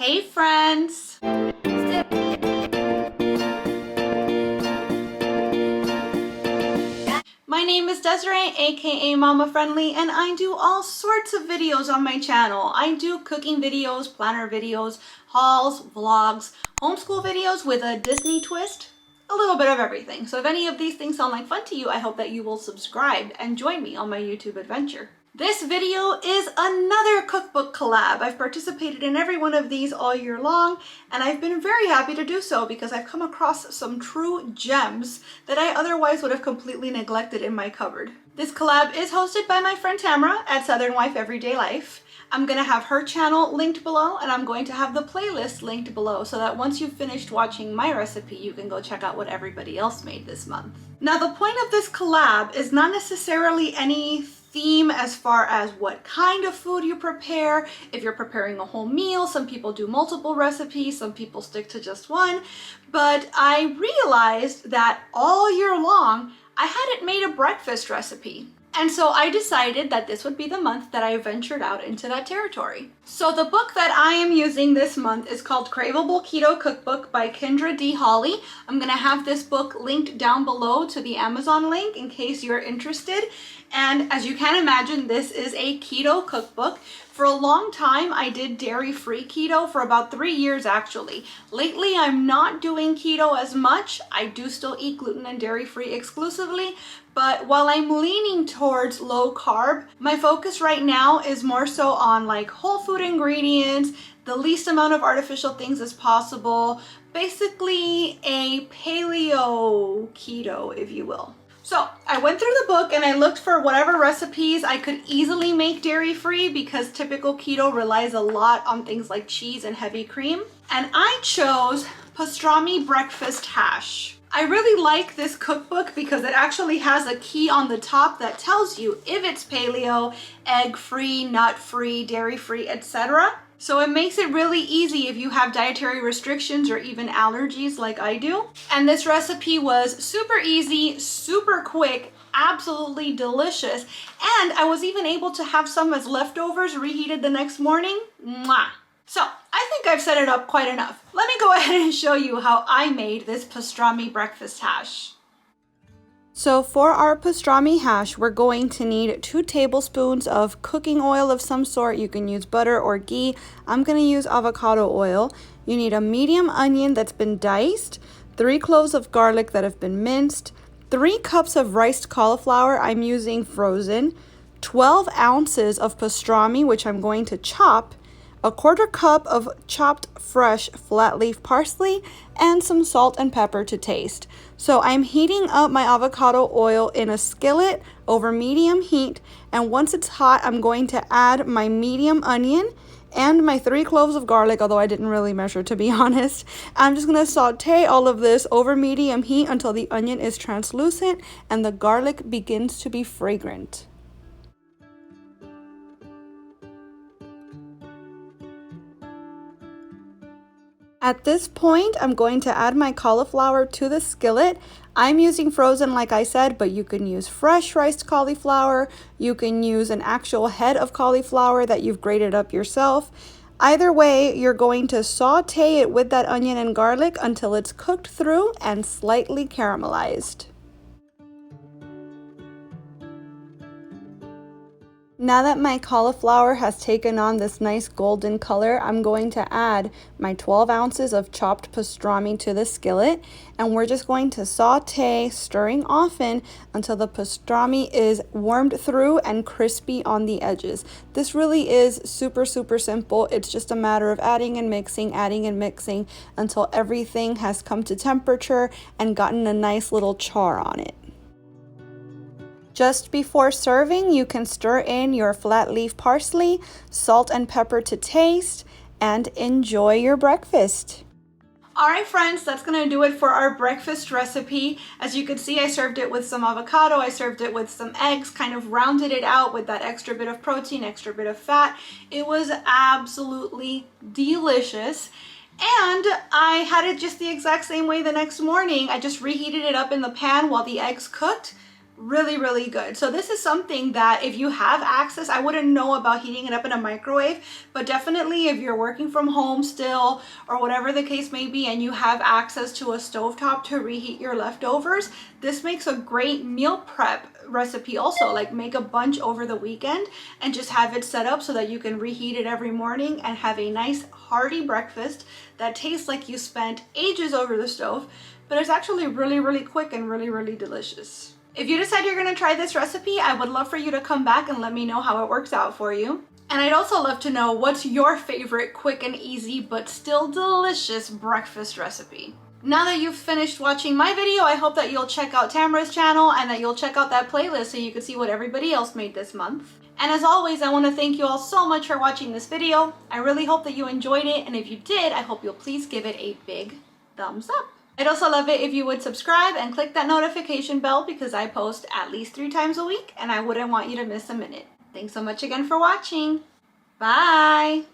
Hey friends! My name is Desiree, aka Mama Friendly, and I do all sorts of videos on my channel. I do cooking videos, planner videos, hauls, vlogs, homeschool videos with a Disney twist, a little bit of everything. So if any of these things sound like fun to you, I hope that you will subscribe and join me on my YouTube adventure. This video is another cookbook collab. I've participated in every one of these all year long, and I've been very happy to do so because I've come across some true gems that I otherwise would have completely neglected in my cupboard. This collab is hosted by my friend Tamara at Southern Wife Everyday Life. I'm going to have her channel linked below, and I'm going to have the playlist linked below so that once you've finished watching my recipe, you can go check out what everybody else made this month. Now, the point of this collab is not necessarily any theme as far as what kind of food you prepare. If you're preparing a whole meal, some people do multiple recipes, some people stick to just one. But I realized that all year long, I hadn't made a breakfast recipe. And so I decided that this would be the month that I ventured out into that territory. So the book that I am using this month is called Craveable Keto Cookbook by Kendra D. Hawley. I'm gonna have this book linked down below to the Amazon link in case you're interested. And as you can imagine, this is a keto cookbook. For a long time, I did dairy-free keto for about 3 years actually. Lately, I'm not doing keto as much. I do still eat gluten and dairy-free exclusively, but while I'm leaning towards low carb, my focus right now is more so on like whole food ingredients, the least amount of artificial things as possible, basically a paleo keto, if you will. So I went through the book and I looked for whatever recipes I could easily make dairy-free because typical keto relies a lot on things like cheese and heavy cream. And I chose pastrami breakfast hash. I really like this cookbook because it actually has a key on the top that tells you if it's paleo, egg-free, nut-free, dairy-free, etc. So it makes it really easy if you have dietary restrictions or even allergies like I do. And this recipe was super easy, super quick, absolutely delicious. And I was even able to have some as leftovers reheated the next morning. Mwah! So I think I've set it up quite enough. Let me go ahead and show you how I made this pastrami breakfast hash. So for our pastrami hash, we're going to need 2 tablespoons of cooking oil of some sort. You can use butter or ghee. I'm going to use avocado oil. You need a medium onion that's been diced, 3 cloves of garlic that have been minced, 3 cups of riced cauliflower, I'm using frozen, 12 ounces of pastrami, which I'm going to chop, a 1/4 cup of chopped fresh flat leaf parsley, and some salt and pepper to taste. So I'm heating up my avocado oil in a skillet over medium heat, and once it's hot, I'm going to add my medium onion and my 3 cloves of garlic, although I didn't really measure to be honest. I'm just going to saute all of this over medium heat until the onion is translucent and the garlic begins to be fragrant. At this point, I'm going to add my cauliflower to the skillet. I'm using frozen like I said, but you can use fresh riced cauliflower. You can use an actual head of cauliflower that you've grated up yourself. Either way, you're going to saute it with that onion and garlic until it's cooked through and slightly caramelized. Now that my cauliflower has taken on this nice golden color, I'm going to add my 12 ounces of chopped pastrami to the skillet, and we're just going to saute, stirring often until the pastrami is warmed through and crispy on the edges. This really is super simple. It's just a matter of adding and mixing until everything has come to temperature and gotten a nice little char on it. Just before serving, you can stir in your flat leaf parsley, salt and pepper to taste, and enjoy your breakfast. All right, friends, that's gonna do it for our breakfast recipe. As you can see, I served it with some avocado, I served it with some eggs, kind of rounded it out with that extra bit of protein, extra bit of fat. It was absolutely delicious. And I had it just the exact same way the next morning. I just reheated it up in the pan while the eggs cooked. really, really good. So this is something that if you have access, I wouldn't know about heating it up in a microwave, but definitely if you're working from home still or whatever the case may be and you have access to a stovetop to reheat your leftovers, this makes a great meal prep recipe also. Like make a bunch over the weekend and just have it set up so that you can reheat it every morning and have a nice hearty breakfast that tastes like you spent ages over the stove, but it's actually really, really quick and really, really delicious. If you decide you're gonna try this recipe, I would love for you to come back and let me know how it works out for you. And I'd also love to know what's your favorite quick and easy but still delicious breakfast recipe. Now that you've finished watching my video, I hope that you'll check out Tamara's channel and that you'll check out that playlist so you can see what everybody else made this month. And as always, I want to thank you all so much for watching this video. I really hope that you enjoyed it, and if you did, I hope you'll please give it a big thumbs up. I'd also love it if you would subscribe and click that notification bell because I post at least 3 times a week and I wouldn't want you to miss a minute. Thanks so much again for watching. Bye!